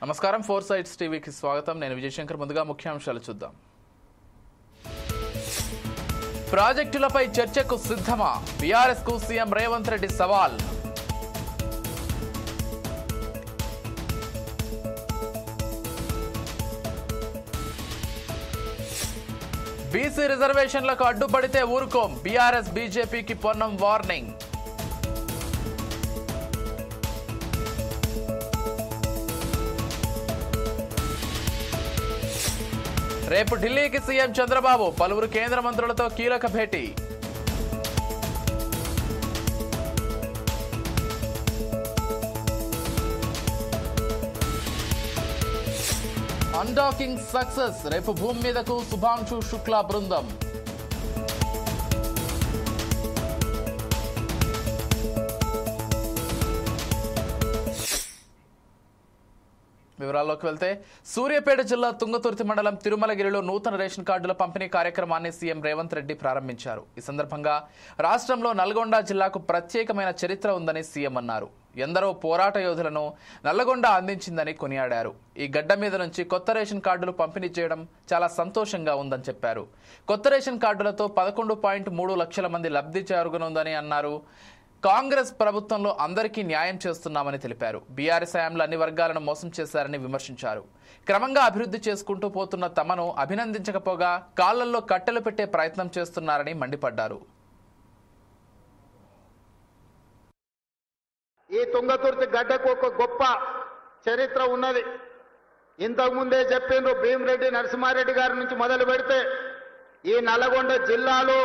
నమస్కారం, four sites టీవీకి స్వాగతం. నేను విజయశంకర్. ముందుగా ముఖ్యాంశాలు చూద్దాం. ప్రాజెక్టులపై చర్చకు సిద్ధమా? బీఆర్ఎస్ కు సీఎం రేవంత్ రెడ్డి సవాల్. బీసీ రిజర్వేషన్లకు అడ్డుపడితే ఊరుకోం. బీఆర్ఎస్ బీజేపీకి పొన్నం వార్నింగ్. రేపు ఢిల్లీకి సీఎం చంద్రబాబు. పలువురు కేంద్ర మంత్రులతో కీలక భేటీ. Undocking success. రేపు భూమి మీదకు శుభాంశు శుక్లా బృందం. వివరాల్లోకి వెళ్తే, సూర్యాపేట జిల్లా తుంగతుర్తి మండలం తిరుమలగిరిలో నూతన రేషన్ కార్డుల పంపిణీ కార్యక్రమాన్ని సీఎం రేవంత్ రెడ్డి ప్రారంభించారు. ఈ సందర్భంగా రాష్ట్రంలో నల్గొండ జిల్లాకు ప్రత్యేకమైన చరిత్ర ఉందని సీఎం అన్నారు. ఎందరో పోరాట యోధులను నల్లగొండ అందించిందని కొనియాడారు. ఈ గడ్డ మీద నుంచి కొత్త రేషన్ కార్డులు పంపిణీ చేయడం చాలా సంతోషంగా ఉందని చెప్పారు. కొత్త రేషన్ కార్డులతో 11.3 లక్షల మంది లబ్ధి చేరుగనుందని అన్నారు. కాంగ్రెస్ ప్రభుత్వంలో అందరికీ న్యాయం చేస్తున్నామని తెలిపారు. బీఆర్ఎస్ హయాంలో అన్ని వర్గాలను మోసం చేశారని విమర్శించారు. క్రమంగా అభివృద్ధి చేసుకుంటూ పోతున్న తమను అభినందించకపోగా కాళ్లల్లో కట్టెలు పెట్టే ప్రయత్నం చేస్తున్నారని మండిపడ్డారు. ఈ తుంగతుర్తి గడ్డకు ఒక గొప్ప చరిత్ర ఉన్నది. ఇంతకుముందే చెప్పిండ్రు, భీమిరెడ్డి నరసింహారెడ్డి గారి నుంచి మొదలు పెడితే ఈ నల్గొండ జిల్లాలో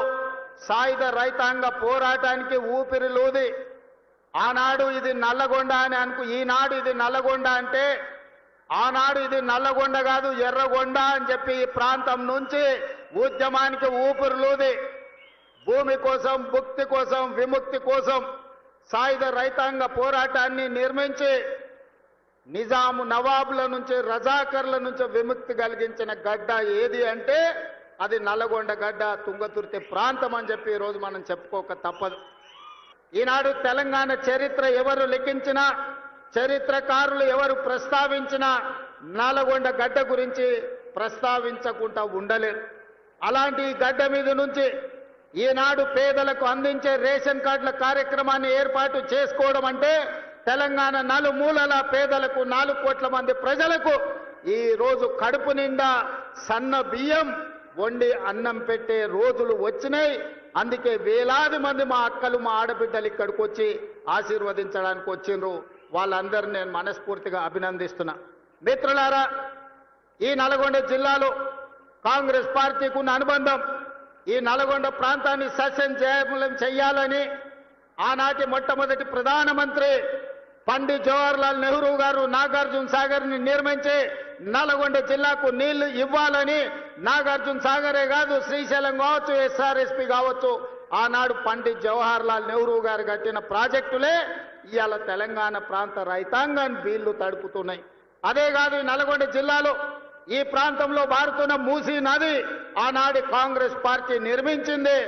సాయుధ రైతాంగ పోరాటానికి ఊపిరిలూది. ఆనాడు ఇది నల్లగొండ అని ఈనాడు ఇది నల్లగొండ అంటే ఆనాడు ఇది నల్లగొండ కాదు ఎర్రగొండ అని చెప్పి ఈ ప్రాంతం నుంచి ఉద్యమానికి ఊపిరిలూది. భూమి కోసం, భుక్తి కోసం, విముక్తి కోసం సాయుధ రైతాంగ పోరాటాన్ని నిర్మించి నిజాము నవాబుల నుంచి, రజాకర్ల నుంచి విముక్తి కలిగించిన గడ్డ ఏది అంటే అది నల్లగొండ గడ్డ, తుంగతుర్తి ప్రాంతం అని చెప్పి ఈరోజు మనం చెప్పుకోక తప్పదు. ఈనాడు తెలంగాణ చరిత్ర ఎవరు లిఖించినా, చరిత్రకారులు ఎవరు ప్రస్తావించినా నల్లగొండ గడ్డ గురించి ప్రస్తావించకుండా ఉండలేరు. అలాంటి గడ్డ మీద నుంచి ఈనాడు పేదలకు అందించే రేషన్ కార్డుల కార్యక్రమాన్ని ఏర్పాటు చేసుకోవడం అంటే తెలంగాణ నలుమూలల పేదలకు, 4 కోట్ల మంది ప్రజలకు ఈ రోజు కడుపు నిండా సన్న బియ్యం వండి అన్నం పెట్టే రోజులు వచ్చినాయి. అందుకే వేలాది మంది మా అక్కలు, మా ఆడబిడ్డలు ఇక్కడికి వచ్చి ఆశీర్వదించడానికి వచ్చిండ్రు. వాళ్ళందరినీ నేను మనస్ఫూర్తిగా అభినందిస్తున్నా. మిత్రులారా, ఈ నల్గొండ జిల్లాలో కాంగ్రెస్ పార్టీకి ఉన్న అనుబంధం, ఈ నల్గొండ ప్రాంతాన్ని సస్యశ్యామలం చేయాలని ఆనాటి మొట్టమొదటి ప్రధానమంత్రి పండిట్ జవహర్లాల్ నెహ్రూ గారు నాగార్జున సాగర్ని నిర్మించి నల్గొండ జిల్లాకు నీళ్లు ఇవ్వాలని, నాగార్జున సాగరే కాదు శ్రీశైలం కావచ్చు, ఎస్ఆర్ఎస్పి కావచ్చు, ఆనాడు పండిట్ జవహర్లాల్ నెహ్రూ గారు కట్టిన ప్రాజెక్టులే ఇవాళ తెలంగాణ ప్రాంత రైతాంగాన్ని వీళ్లు తడుపుతున్నాయి. అదే కాదు, ఈ నల్గొండ జిల్లాలో ఈ ప్రాంతంలో పారుతున్న మూసీ నది ఆనాడు కాంగ్రెస్ పార్టీ నిర్మించింది.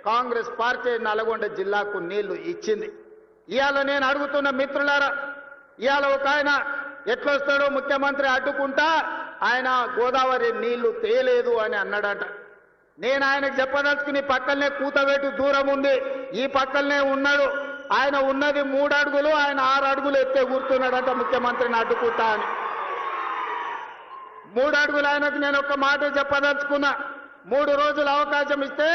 కాంగ్రెస్ పార్టీ నల్గొండ జిల్లాకు నీళ్లు ఇచ్చింది. ఇవాళ నేను అడుగుతున్న మిత్రులారా, ఇవాళ ఒక ఆయన ఎట్లొస్తాడో ముఖ్యమంత్రి అడ్డుకుంటా ఆయన గోదావరి నీళ్లు తేలేదు అని అన్నాడట. నేను ఆయనకు చెప్పదలుచుకుని పక్కనే కూతవేటు దూరం ఉంది, ఈ పక్కనే ఉన్నాడు. ఆయన ఉన్నది 3 అడుగులు, ఆయన 6 అడుగులు ఎత్తే కూర్చున్నాడట ముఖ్యమంత్రిని అడ్డుకుంటా అని. 3 అడుగులు ఆయనకు నేను ఒక మాట చెప్పదలుచుకున్నా. 3 రోజులు అవకాశం ఇస్తే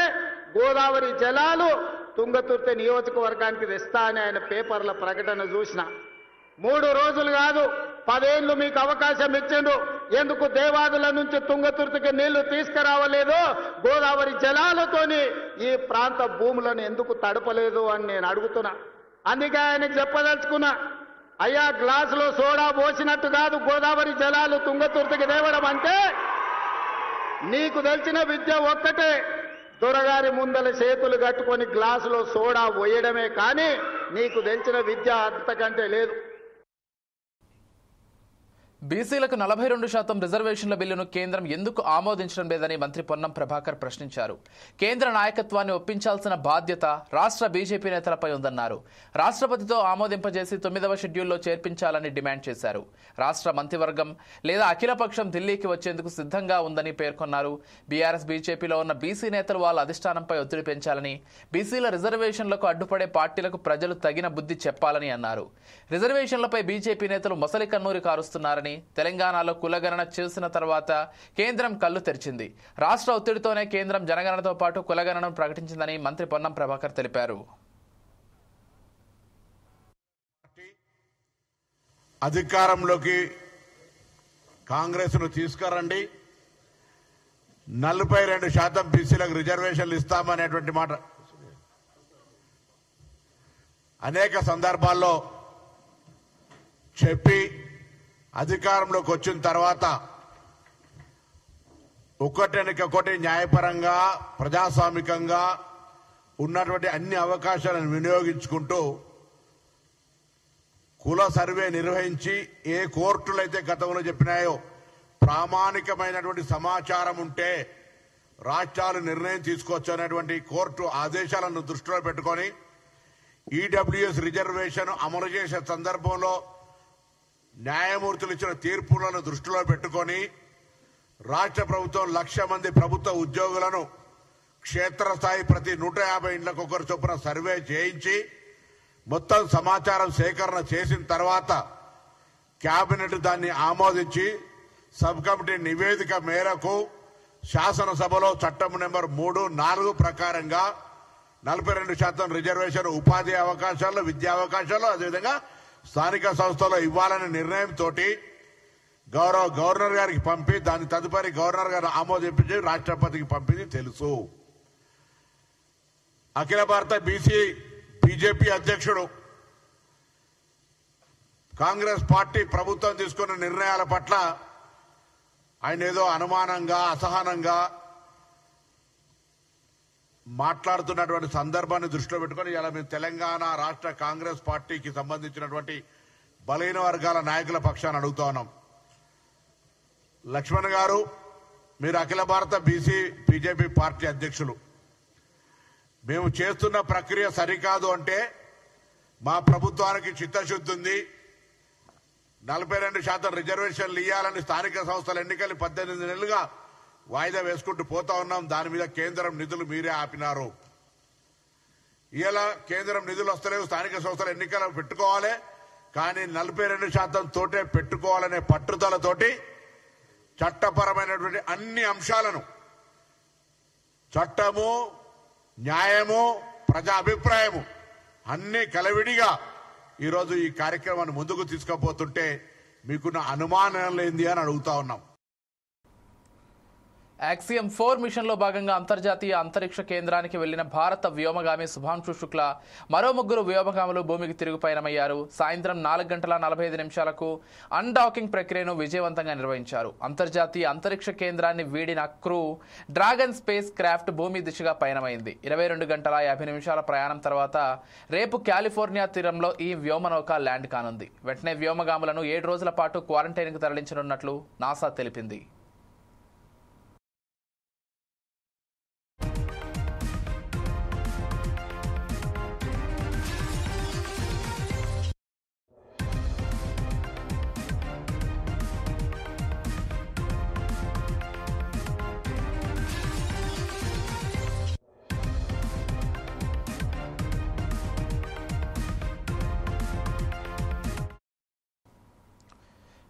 గోదావరి జలాలు తుంగతుర్తి నియోజకవర్గానికి తెస్తా అని ఆయన పేపర్ల ప్రకటన చూసిన. 3 రోజులు కాదు, 10 ఏళ్ళు మీకు అవకాశం ఇచ్చిండు. ఎందుకు దేవాదుల నుంచి తుంగతుర్తికి నీళ్లు తీసుకురావలేదు? గోదావరి జలాలతోని ఈ ప్రాంత భూములను ఎందుకు తడపలేదు అని నేను అడుగుతున్నా. అందుకే ఆయనకు చెప్పదలుచుకున్నా, అయ్యా గ్లాసులో సోడా పోసినట్టు కాదు గోదావరి జలాలు తుంగతుర్తికి తేవడం అంటే. నీకు తెలిసిన విద్య ఒక్కటే, దొరగారి ముందల చేతులు కట్టుకొని గ్లాసులో సోడా పోయడమే, కానీ నీకు తెలిసిన విద్య అంతకంటే లేదు. బీసీలకు 42% రిజర్వేషన్ల బిల్లును కేంద్రం ఎందుకు ఆమోదించడం లేదని మంత్రి పొన్నం ప్రభాకర్ ప్రశ్నించారు. కేంద్ర నాయకత్వాన్ని ఒప్పించాల్సిన బాధ్యత రాష్ట్ర బీజేపీ నేతలపై ఉందన్నారు. రాష్ట్రపతితో ఆమోదింపజేసి 9వ షెడ్యూల్లో చేర్పించాలని డిమాండ్ చేశారు. రాష్ట్ర మంత్రివర్గం లేదా అఖిలపక్షం ఢిల్లీకి వచ్చేందుకు సిద్ధంగా ఉందని పేర్కొన్నారు. బీఆర్ఎస్ బీజేపీలో ఉన్న బీసీ నేతలు వాళ్ళ అధిష్టానంపై ఒత్తిడి పెంచాలని, బీసీల రిజర్వేషన్లకు అడ్డుపడే పార్టీలకు ప్రజలు తగిన బుద్ధి చెప్పాలని అన్నారు. రిజర్వేషన్లపై బీజేపీ నేతలు మొసలి కన్నూరి కారుస్తున్నారని, తెలంగాణలో కులగణన చేసిన తర్వాత కేంద్రం కళ్ళు తెరిచింది. రాష్ట్ర ఒత్తిడితోనే కేంద్రం జనగణనతో పాటు కులగణనను ప్రకటించిందని మంత్రి పొన్నం ప్రభాకర్ తెలిపారు. అధికారంలోకి కాంగ్రెస్ ను తీసుకురండి, 42% బీసీలకు రిజర్వేషన్లు ఇస్తామనేటువంటి మాట అనేక సందర్భాల్లో చెప్పి అధికారంలోకి వచ్చిన తర్వాత ఒకటి న్యాయపరంగా ప్రజాస్వామికంగా ఉన్నటువంటి అన్ని అవకాశాలను వినియోగించుకుంటూ కుల సర్వే నిర్వహించి ఏ కోర్టులు అయితే గతంలో చెప్పినాయో ప్రామాణికమైనటువంటి సమాచారం ఉంటే రాష్ట్రాలు నిర్ణయం తీసుకోవచ్చు అనేటువంటి కోర్టు ఆదేశాలను దృష్టిలో పెట్టుకొని ఈడబ్ల్యూఎస్ రిజర్వేషన్ అమలు చేసే సందర్భంలో న్యాయమూర్తులు ఇచ్చిన తీర్పులను దృష్టిలో పెట్టుకొని రాష్ట్ర ప్రభుత్వం 1,00,000 మంది ప్రభుత్వ ఉద్యోగులను క్షేత్రస్థాయి ప్రతి 150 ఇండ్లకు ఒకరు చొప్పున సర్వే చేయించి మొత్తం సమాచారం సేకరణ చేసిన తర్వాత కేబినెట్ దాన్ని ఆమోదించి సబ్ కమిటీ నివేదిక మేరకు శాసనసభలో చట్టం నెంబర్ 3, 4 ప్రకారంగా 42% రిజర్వేషన్ ఉపాధి అవకాశాలు, విద్యా అవకాశాలు, అదేవిధంగా స్థానిక సంస్థలో ఇవ్వాలనే నిర్ణయంతో గౌరవ గవర్నర్ గారికి పంపి దాని తదుపరి గవర్నర్ గారు ఆమోదించి రాష్ట్రపతికి పంపింది తెలుసు. అఖిల భారత బీజేపీ అధ్యక్షుడు కాంగ్రెస్ పార్టీ ప్రభుత్వం తీసుకున్న నిర్ణయాల పట్ల ఆయన ఏదో అనుమానంగా, అసహనంగా మాట్లాడుతున్నటువంటి సందర్భాన్ని దృష్టిలో పెట్టుకుని ఇలా మేము తెలంగాణ రాష్ట్ర కాంగ్రెస్ పార్టీకి సంబంధించినటువంటి బలహీన వర్గాల నాయకుల పక్షాన్ని అడుగుతా ఉన్నాం. లక్ష్మణ్ గారు, మీరు అఖిల భారత బీజేపీ పార్టీ అధ్యక్షులు. మేము చేస్తున్న ప్రక్రియ సరికాదు అంటే మా ప్రభుత్వానికి చిత్తశుద్ధి ఉంది. 42% రిజర్వేషన్లు ఇవ్వాలని స్థానిక సంస్థల ఎన్నికలు 18 నెలలుగా వాయిదా వేసుకుంటూ పోతా ఉన్నాం. దాని మీద కేంద్రం నిధులు మీరే ఆపినారు. ఇలా కేంద్రం నిధులు వస్తలేవు, స్థానిక సంస్థల ఎన్నికలు పెట్టుకోవాలి, కానీ 42% తోటే పెట్టుకోవాలనే పట్టుదలతోటి చట్టపరమైనటువంటి అన్ని అంశాలను, చట్టము, న్యాయము, ప్రజా అభిప్రాయము అన్ని కలవిడిగా ఈరోజు ఈ కార్యక్రమాన్ని ముందుకు తీసుకుపోతుంటే మీకున్న అనుమానం లేనిది అని అడుగుతా ఉన్నాం. యాక్సియం 4 మిషన్లో భాగంగా అంతర్జాతీయ అంతరిక్ష కేంద్రానికి వెళ్లిన భారత వ్యోమగామి శుభాంశు శుక్లా మరో 3 వ్యోమగాములు భూమికి తిరుగు పయనమయ్యారు. సాయంత్రం 4:45 అన్డాకింగ్ ప్రక్రియను విజయవంతంగా నిర్వహించారు. అంతర్జాతీయ అంతరిక్ష కేంద్రాన్ని వీడిన క్రూ డ్రాగన్ స్పేస్ క్రాఫ్ట్ భూమి దిశగా పయనమైంది. 22:50 ప్రయాణం తర్వాత రేపు కాలిఫోర్నియా తీరంలో ఈ వ్యోమనౌక ల్యాండ్ కానుంది. వెంటనే వ్యోమగాములను 7 రోజుల పాటు క్వారంటైన్కు తరలించనున్నట్లు నాసా తెలిపింది.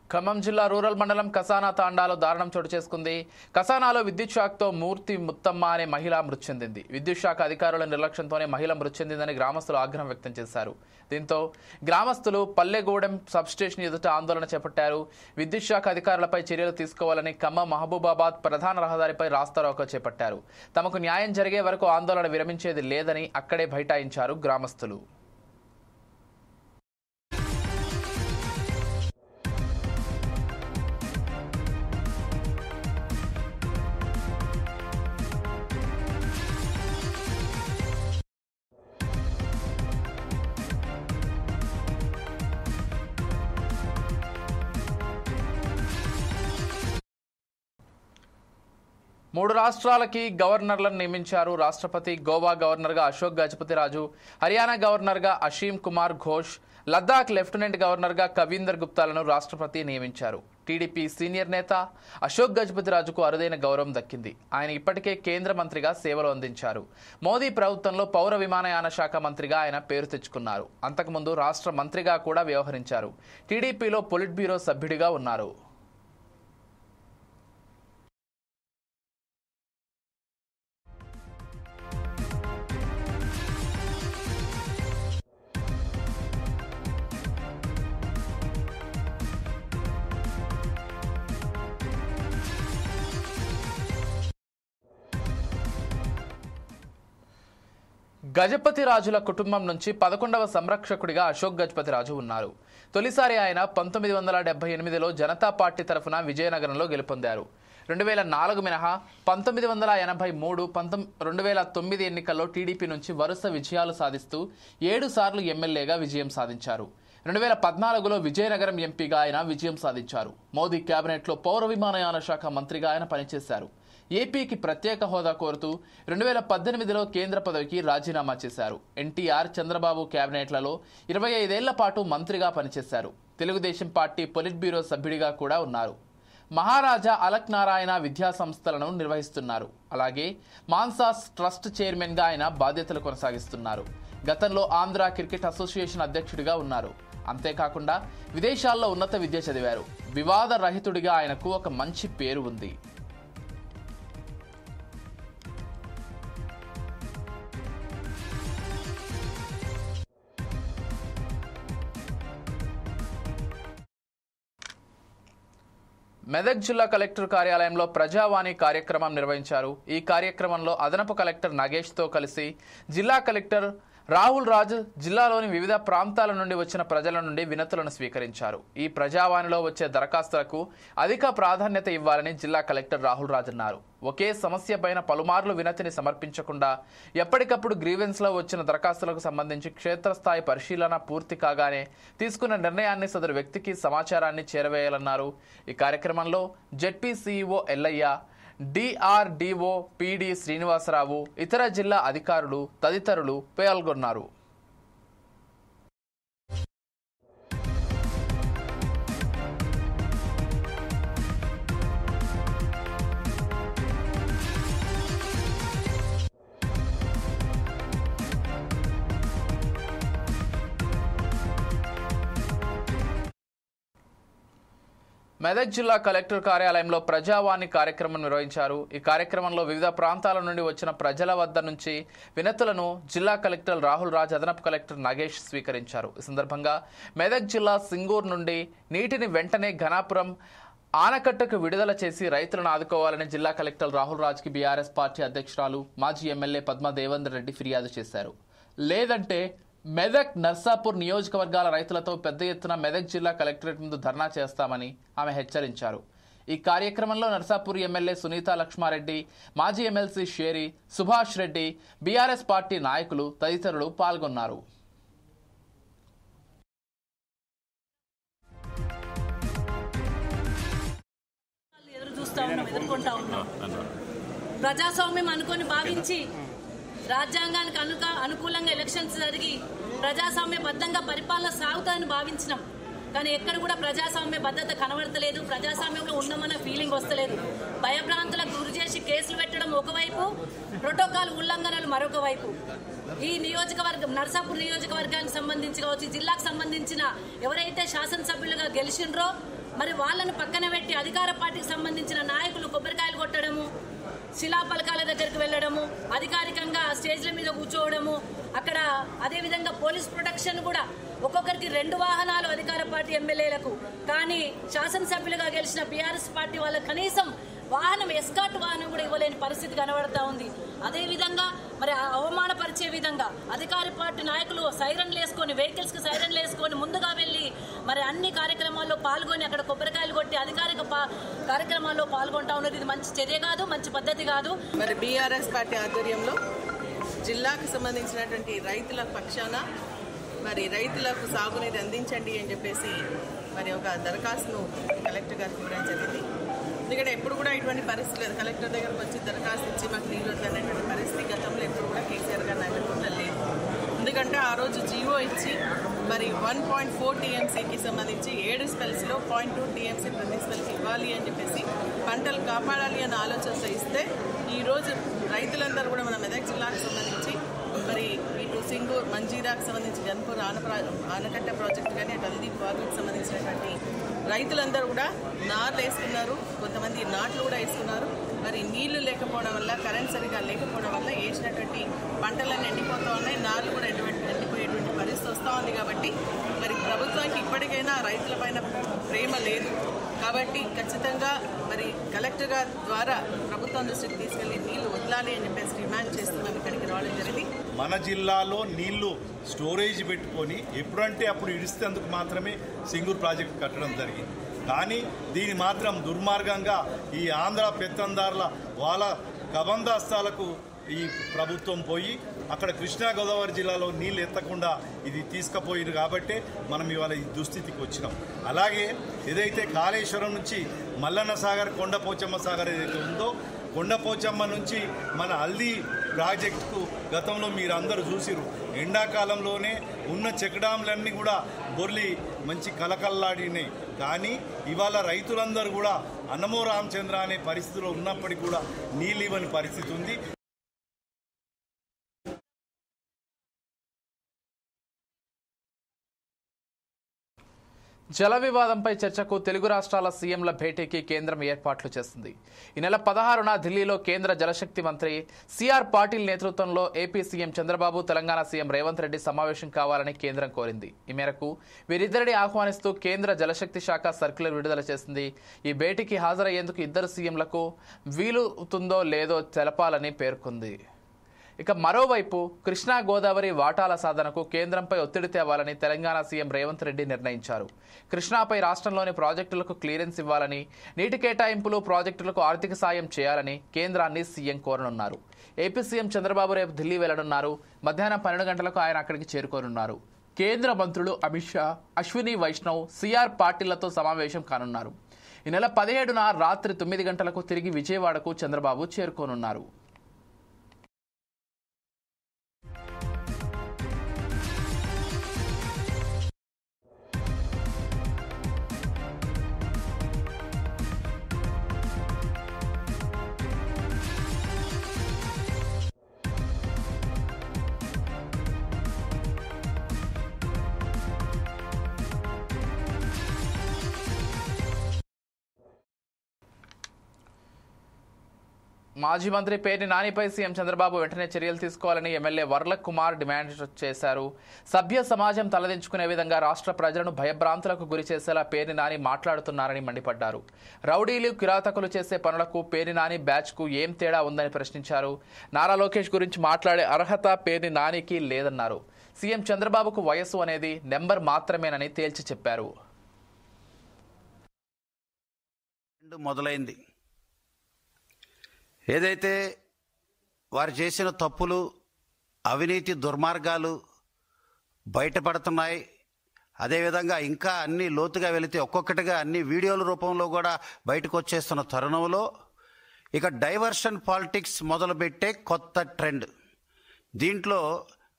ఖమ్మం జిల్లా రూరల్ మండలం కసానా తాండాలో దారుణం చోటు చేసుకుంది. కసానాలో విద్యుత్ షాక్తో మూర్తి ముత్తమ్మ అనే మహిళ మృతి చెందింది. విద్యుత్ శాఖ అధికారుల నిర్లక్ష్యంతోనే మహిళ మృతి చెందిందని గ్రామస్తులు ఆగ్రహం వ్యక్తం చేశారు. దీంతో గ్రామస్తులు పల్లెగూడెం సబ్స్టేషన్ ఎదుట ఆందోళన చేపట్టారు. విద్యుత్ శాఖ అధికారులపై చర్యలు తీసుకోవాలని ఖమ్మం మహబూబాబాద్ ప్రధాన రహదారిపై రాస్తారోకో చేపట్టారు. తమకు న్యాయం జరిగే వరకు ఆందోళన విరమించేది లేదని అక్కడే బైఠాయించారు గ్రామస్తులు. 3 రాష్ట్రాలకి గవర్నర్లను నియమించారు రాష్ట్రపతి. గోవా గవర్నర్గా అశోక్ గజపతిరాజు, హర్యానా గవర్నర్గా అషీమ్ కుమార్ ఘోష్, లద్దాఖ్ లెఫ్టినెంట్ గవర్నర్గా కవీందర్ గుప్తాలను రాష్ట్రపతి నియమించారు. టీడీపీ సీనియర్ నేత అశోక్ గజపతిరాజుకు అరుదైన గౌరవం దక్కింది. ఆయన ఇప్పటికే కేంద్ర మంత్రిగా సేవలు అందించారు. మోదీ ప్రభుత్వంలో పౌర విమానయాన శాఖ మంత్రిగా ఆయన పేరు తెచ్చుకున్నారు. అంతకుముందు రాష్ట్ర మంత్రిగా కూడా వ్యవహరించారు. టీడీపీలో పొలిట్ బ్యూరో సభ్యుడిగా ఉన్నారు. గజపతిరాజుల కుటుంబం నుంచి 11వ సంరక్షకుడిగా అశోక్ గజపతిరాజు ఉన్నారు. తొలిసారి ఆయన 1978లో జనతా పార్టీ తరఫున విజయనగరంలో గెలుపొందారు. 2004 మినహా 1983, 2009 ఎన్నికల్లో టీడీపీ నుంచి వరుస విజయాలు సాధిస్తూ 7 సార్లు ఎమ్మెల్యేగా విజయం సాధించారు. 2014లో విజయనగరం ఎంపీగా ఆయన విజయం సాధించారు. మోదీ కేబినెట్లో పౌర విమానయాన శాఖ మంత్రిగా ఆయన పనిచేశారు. ఏపీకి ప్రత్యేక హోదా కోరుతూ 2018లో కేంద్ర పదవికి రాజీనామా చేశారు. ఎన్టీఆర్, చంద్రబాబు కేబినెట్లలో 25 ఏళ్ల పాటు మంత్రిగా పనిచేశారు. తెలుగుదేశం పార్టీ పొలిట్ బ్యూరో సభ్యుడిగా కూడా ఉన్నారు. మహారాజా అలక్ నారాయణ విద్యా సంస్థలను నిర్వహిస్తున్నారు. అలాగే మాన్సాస్ ట్రస్ట్ చైర్మన్గా ఆయన బాధ్యతలు కొనసాగిస్తున్నారు. గతంలో ఆంధ్ర క్రికెట్ అసోసియేషన్ అధ్యక్షుడిగా ఉన్నారు. అంతేకాకుండా విదేశాల్లో ఉన్నత విద్య చదివారు. వివాద రహితుడిగా ఆయనకు ఒక మంచి పేరు ఉంది. మెదక్ జిల్లా కలెక్టర్ కార్యాలయంలో ప్రజావాణి కార్యక్రమం నిర్వహించారు. ఈ కార్యక్రమంలో అదనపు కలెక్టర్ నగేష్తో కలిసి జిల్లా కలెక్టర్ రాహుల్ రాజ్ జిల్లాలోని వివిధ ప్రాంతాల నుండి వచ్చిన ప్రజల నుండి వినతులను స్వీకరించారు. ఈ ప్రజావాణిలో వచ్చే దరఖాస్తులకు అధిక ప్రాధాన్యత ఇవ్వాలని జిల్లా కలెక్టర్ రాహుల్ రాజ్ అన్నారు. ఒకే సమస్య పైన పలుమార్లు వినతిని సమర్పించకుండా ఎప్పటికప్పుడు గ్రీవెన్స్లో వచ్చిన దరఖాస్తులకు సంబంధించి క్షేత్రస్థాయి పరిశీలన పూర్తి కాగానే తీసుకున్న నిర్ణయాన్ని సదరు వ్యక్తికి సమాచారాన్ని చేరవేయాలన్నారు. ఈ కార్యక్రమంలో జెడ్పీ సీఈఓ ఎల్లయ్య, డిఆర్డీఓ పిడి శ్రీనివాసరావు, ఇతర జిల్లా అధికారులు తదితరులు పాల్గొన్నారు. మెదక్ జిల్లా కలెక్టర్ కార్యాలయంలో ప్రజావాణి కార్యక్రమం నిర్వహించారు. ఈ కార్యక్రమంలో వివిధ ప్రాంతాల నుండి వచ్చిన ప్రజల వద్ద నుంచి వినతులను జిల్లా కలెక్టర్ రాహుల్ రాజ్, అదనపు కలెక్టర్ నగేష్ స్వీకరించారు. ఈ సందర్భంగా మెదక్ జిల్లా సింగూరు నుండి నీటిని వెంటనే ఘనాపురం ఆనకట్టకు విడుదల చేసి రైతులను ఆదుకోవాలని జిల్లా కలెక్టర్ రాహుల్ రాజ్కి బీఆర్ఎస్ పార్టీ అధ్యక్షురాలు మాజీ ఎమ్మెల్యే పద్మా దేవేందర్ రెడ్డి ఫిర్యాదు చేశారు. లేదంటే మెదక్, నర్సాపూర్ నియోజకవర్గాల రైతులతో పెద్ద ఎత్తున మెదక్ జిల్లా కలెక్టరేట్ ముందు ధర్నా చేస్తామని ఆమె హెచ్చరించారు. ఈ కార్యక్రమంలో నర్సాపూర్ ఎమ్మెల్యే సునీత లక్ష్మారెడ్డి, మాజీ MLC Sheri, Subhash Reddy, BRS party నాయకులు తదితరులు పాల్గొన్నారు. ప్రజాస్వామ్యం అనుకొని భావించి రాజ్యాంగానికి అనుకూలంగా ఎలక్షన్స్ జరిగి ప్రజాస్వామ్యబద్ధంగా పరిపాలన సాగుతాయని భావించినాం. కానీ ఎక్కడ కూడా ప్రజాస్వామ్య భద్రత కనబడతలేదు. ప్రజాస్వామ్యంలో ఉన్నామన్న ఫీలింగ్ వస్తలేదు. భయభ్రాంతులకు గురి చేసి కేసులు పెట్టడం ఒకవైపు, ప్రోటోకాల్ ఉల్లంఘనలు మరొక వైపు. ఈ నియోజకవర్గం నర్సాపూర్ నియోజకవర్గానికి సంబంధించి కావచ్చు, జిల్లాకు సంబంధించిన ఎవరైతే శాసనసభ్యులుగా గెలిచిండ్రో మరి వాళ్ళను పక్కన పెట్టి అధికార పార్టీకి సంబంధించిన నాయకులు కొబ్బరికాయలు కొట్టడము, శిలాఫలకాల దగ్గరికి వెళ్ళడము, అధికారికంగా స్టేజ్ల మీద కూర్చోవడము, అక్కడ అదేవిధంగా పోలీస్ ప్రొటెక్షన్ కూడా ఒక్కొక్కరికి 2 వాహనాలు అధికార పార్టీ ఎమ్మెల్యేలకు, కానీ శాసనసభ్యులుగా గెలిచిన బీఆర్ఎస్ పార్టీ వాళ్ళకి కనీసం వాహనం, ఎస్కార్ట్ వాహనం కూడా ఇవ్వలేని పరిస్థితి కనబడతా ఉంది. అదేవిధంగా మరి అవమానపరిచే విధంగా అధికార పార్టీ నాయకులు సైరన్లు వేసుకొని, వెహికల్స్కి సైరన్లు వేసుకొని ముందుగా వెళ్ళి మరి అన్ని కార్యక్రమాల్లో పాల్గొని అక్కడ కొబ్బరికాయలు కొట్టి అధికారిక కార్యక్రమాల్లో పాల్గొంటా ఉన్నది. ఇది మంచి చర్య కాదు, మంచి పద్ధతి కాదు. మరి బీఆర్ఎస్ పార్టీ ఆధ్వర్యంలో జిల్లాకు సంబంధించినటువంటి రైతుల పక్షాన మరి రైతులకు సాగునీరు అందించండి అని చెప్పేసి మరి ఒక దరఖాస్తును కలెక్టర్ గారికి ఇవ్వడం జరిగింది. ఎందుకంటే ఎప్పుడు కూడా ఇటువంటి పరిస్థితి లేదు. కలెక్టర్ దగ్గరకు వచ్చి దరఖాస్తు ఇచ్చి మాకు నీళ్ళు వద్దనేటువంటి పరిస్థితి గతంలో ఎప్పుడు కూడా కేసీఆర్ గారు నాయకత్వంలో లేదు. ఎందుకంటే ఆ రోజు జీవో ఇచ్చి మరి 1.4 టీఎంసీకి సంబంధించి 7 స్పెల్స్లో 0.2 టీఎంసీ ప్రతి స్పెల్కి ఇవ్వాలి అని చెప్పేసి పంటలు కాపాడాలి అన్న ఆలోచనతో ఇస్తే ఈరోజు రైతులందరూ కూడా మన మెదక్ జిల్లాకు సంబంధించి మరి ఇటు సింగూర్ మంజీరాకు సంబంధించి గన్పూర్ ఆనకట్ట ప్రాజెక్టు కానీ అటు హల్దీప్ వాగుకు సంబంధించినటువంటి రైతులందరూ కూడా నార్లు వేసుకున్నారు, కొంతమంది నాట్లు కూడా వేసుకున్నారు. మరి నీళ్లు లేకపోవడం వల్ల, కరెంట్ సరిగా లేకపోవడం వల్ల వేసినటువంటి పంటలన్నీ ఎండిపోతూ ఉన్నాయి, నార్లు కూడా ఎండిపోయేటువంటి పరిస్థితి వస్తూ ఉంది. కాబట్టి మరి ప్రభుత్వానికి ఇప్పటికైనా రైతుల పైన ప్రేమ లేదు. కాబట్టి ఖచ్చితంగా మరి కలెక్టర్ గారి ద్వారా ప్రభుత్వం దృష్టికి తీసుకెళ్లి నీళ్లు వదలాలి అని చెప్పేసి డిమాండ్ చేస్తూ మేము ఇక్కడికి రావడం జరిగింది. మన జిల్లాలో నీళ్లు స్టోరేజ్ పెట్టుకొని ఎప్పుడంటే అప్పుడు ఇడిస్తేందుకు మాత్రమే సింగూర్ ప్రాజెక్టు కట్టడం జరిగింది. కానీ దీని మాత్రం దుర్మార్గంగా ఈ ఆంధ్ర పెత్తందారుల వాళ్ళ కబందాస్తాలకు ఈ ప్రభుత్వం పోయి అక్కడ కృష్ణా గోదావరి జిల్లాలో నీళ్ళు ఎత్తకుండా ఇది తీసుకుపోయింది. కాబట్టే మనం ఇవాళ ఈ దుస్థితికి వచ్చినాం. అలాగే ఏదైతే కాళేశ్వరం నుంచి మల్లన్న సాగర్, కొండపోచమ్మ సాగర్ ఏదైతే ఉందో, కొండపోచమ్మ నుంచి మన హల్దీ ప్రాజెక్టుకు గతంలో మీరు అందరూ చూసిరు. ఎండాకాలంలోనే ఉన్న చెక్ డ్యాంలన్నీ కూడా బొర్లి మంచి కలకల్లాడినాయి. కానీ ఇవాళ రైతులందరూ కూడా అన్నమో రామచంద్ర అనే పరిస్థితిలో ఉన్నప్పటికీ కూడా నీళ్ళు ఇవ్వని పరిస్థితి ఉంది. జల వివాదంపై చర్చకు తెలుగు రాష్ట్రాల సీఎంల భేటీకి కేంద్రం ఏర్పాట్లు చేస్తుంది. ఈ నెల 16న ఢిల్లీలో కేంద్ర జలశక్తి మంత్రి సిఆర్ పాటిల్ నేతృత్వంలో AP CM Chandrababu, Telangana CM Revanth Reddy సమావేశం కావాలని కేంద్రం కోరింది. ఈ మేరకు వీరిద్దరిని ఆహ్వానిస్తూ కేంద్ర జలశక్తి శాఖ సర్క్యులర్ విడుదల చేసింది. ఈ భేటీకి హాజరయ్యేందుకు ఇద్దరు సీఎంలకు వీలుతుందో లేదో తెలపాలని పేర్కొంది. ఇక మరోవైపు కృష్ణా గోదావరి వాటాల సాధనకు కేంద్రంపై ఒత్తిడి తేవాలని తెలంగాణ సీఎం రేవంత్ రెడ్డి నిర్ణయించారు. కృష్ణాపై రాష్ట్రంలోని ప్రాజెక్టులకు క్లియరెన్స్ ఇవ్వాలని, నీటి కేటాయింపులు, ప్రాజెక్టులకు ఆర్థిక సాయం చేయాలని కేంద్రాన్ని సీఎం కోరనున్నారు. ఏపీ సీఎం చంద్రబాబు రేపు ఢిల్లీ వెళ్లనున్నారు. మధ్యాహ్నం 12 గంటలకు ఆయన అక్కడికి చేరుకోనున్నారు. కేంద్ర మంత్రులు అమిత్ షా, అశ్విని వైష్ణవ్, సిఆర్ పాటిళ్లతో సమావేశం కానున్నారు. ఈ నెల 17న రాత్రి 9 గంటలకు తిరిగి విజయవాడకు చంద్రబాబు చేరుకోనున్నారు. మాజీ మంత్రి పేర్ని నానిపై సీఎం చంద్రబాబు వెంటనే చర్యలు తీసుకోవాలని ఎమ్మెల్యే వర్ల కుమార్ డిమాండ్ చేశారు. సభ్య సమాజం తలదించుకునే విధంగా రాష్ట్ర ప్రజలను భయభ్రాంతులకు గురి చేసేలా పేర్ని నాని మాట్లాడుతున్నారని మండిపడ్డారు. రౌడీలు, కిరాతకులు చేసే పనులకు పేర్ని నాని బ్యాచ్కు ఏం తేడా ఉందని ప్రశ్నించారు. నారా లోకేష్ గురించి మాట్లాడే అర్హత పేర్ని నానికి లేదన్నారు. సీఎం చంద్రబాబుకు వయస్సు అనేది నెంబర్ మాత్రమేనని తేల్చి చెప్పారు. మొదలైంది ఏదైతే వారు చేసిన తప్పులు, అవినీతి, దుర్మార్గాలు బయటపడుతున్నాయి. అదేవిధంగా ఇంకా అన్ని లోతుగా వెళితే ఒక్కొక్కటిగా అన్ని వీడియోల రూపంలో కూడా బయటకు వచ్చేస్తున్న తరుణంలో ఇక డైవర్షన్ పాలిటిక్స్ మొదలుపెట్టే కొత్త ట్రెండ్. దీంట్లో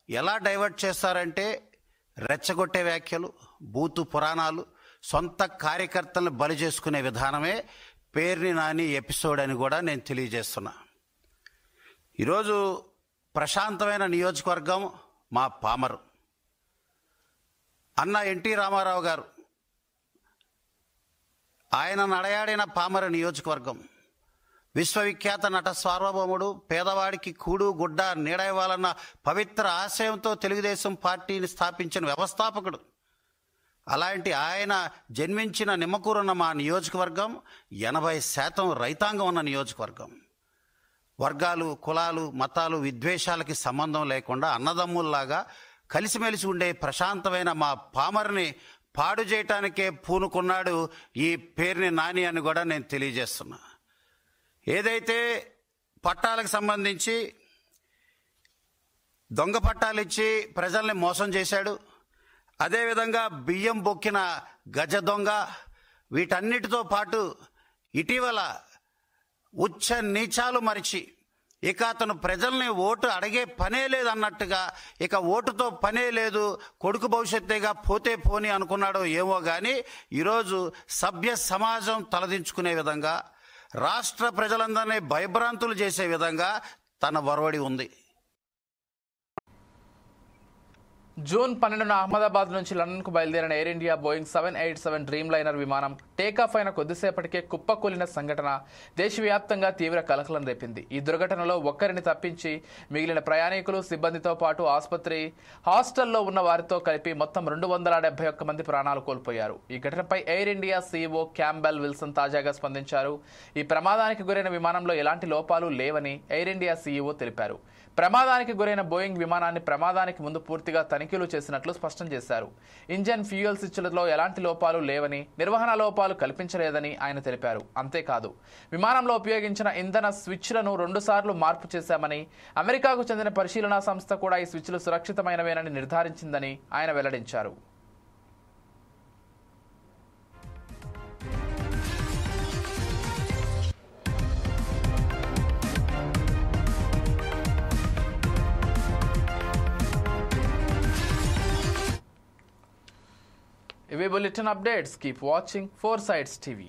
ఎలా డైవర్ట్ చేస్తారంటే రెచ్చగొట్టే వ్యాఖ్యలు, బూతు పురాణాలు, సొంత కార్యకర్తలను బలి చేసుకునే విధానమే పేర్ని నాని ఎపిసోడ్ అని కూడా నేను తెలియజేస్తున్నా. ఈరోజు ప్రశాంతమైన నియోజకవర్గం మా పామరు. అన్న ఎన్టీ రామారావు గారు ఆయన నడయాడిన పామరు నియోజకవర్గం. విశ్వవిఖ్యాత నట సార్వభౌముడు, పేదవాడికి కూడు గుడ్డ నీడ ఇవ్వాలన్న పవిత్ర ఆశయంతో తెలుగుదేశం పార్టీని స్థాపించిన వ్యవస్థాపకుడు. అలాంటి ఆయన జన్మించిన నిమ్మకూరున్న మా నియోజకవర్గం 80% రైతాంగం ఉన్న నియోజకవర్గం. వర్గాలు, కులాలు, మతాలు, విద్వేషాలకి సంబంధం లేకుండా అన్నదమ్ముల్లాగా కలిసిమెలిసి ఉండే ప్రశాంతమైన మా పామర్ని పాడు చేయటానికే పూనుకున్నాడు ఈ పేర్ని నాని అని కూడా నేను తెలియజేస్తున్నా. ఏదైతే పట్టాలకు సంబంధించి దొంగ పట్టాలు ఇచ్చి ప్రజల్ని మోసం చేశాడు, అదేవిధంగా బియ్యం బొక్కిన గజ దొంగ, వీటన్నిటితో పాటు ఇటీవల ఉచ్చ నీచాలు మరిచి ఇక అతను ప్రజల్ని ఓటు అడిగే పనే లేదు అన్నట్టుగా, ఇక ఓటుతో పనే లేదు, కొడుకు భవిష్యత్తేగా పోతే పోని అనుకున్నాడో ఏమో కానీ ఈరోజు సభ్య సమాజం తలదించుకునే విధంగా, రాష్ట్ర ప్రజలందరినీ భయభ్రాంతులు చేసే విధంగా తన వరవడి ఉంది. జూన్ 12న అహ్మదాబాద్ నుంచి లండన్కు బయలుదేరిన air India Boeing 787 dream liner విమానం టేకాఫ్ అయిన కొద్దిసేపటికే కుప్పకూలిన సంఘటన దేశవ్యాప్తంగా తీవ్ర కలకలం రేపింది. ఈ దుర్ఘటనలో ఒక్కరిని తప్పించి మిగిలిన ప్రయాణికులు, సిబ్బందితో పాటు ఆసుపత్రి, హాస్టల్లో ఉన్న వారితో కలిపి మొత్తం 271 మంది ప్రాణాలు కోల్పోయారు. ఈ ఘటనపై air India CEO Campbell Wilson తాజాగా స్పందించారు. ఈ ప్రమాదానికి గురైన విమానంలో ఎలాంటి లోపాలు లేవని ఎయిర్ ఇండియా సీఈఓ తెలిపారు. ప్రమాదానికి గురైన బోయింగ్ విమానాన్ని ప్రమాదానికి ముందు పూర్తిగా తనిఖీలు చేసినట్లు స్పష్టం చేశారు. ఇంజన్, ఫ్యూయల్ స్విచ్లలో ఎలాంటి లోపాలు లేవని, నిర్వహణ లోపాలు కల్పించలేదని ఆయన తెలిపారు. అంతేకాదు, విమానంలో ఉపయోగించిన ఇంధన స్విచ్లను 2 సార్లు మార్పు చేశామని, అమెరికాకు చెందిన పరిశీలనా సంస్థ కూడా ఈ స్విచ్లు సురక్షితమైనవేనని నిర్ధారించిందని ఆయన వెల్లడించారు. ఇవే bulletin updates. Keep watching 4 Sides TV.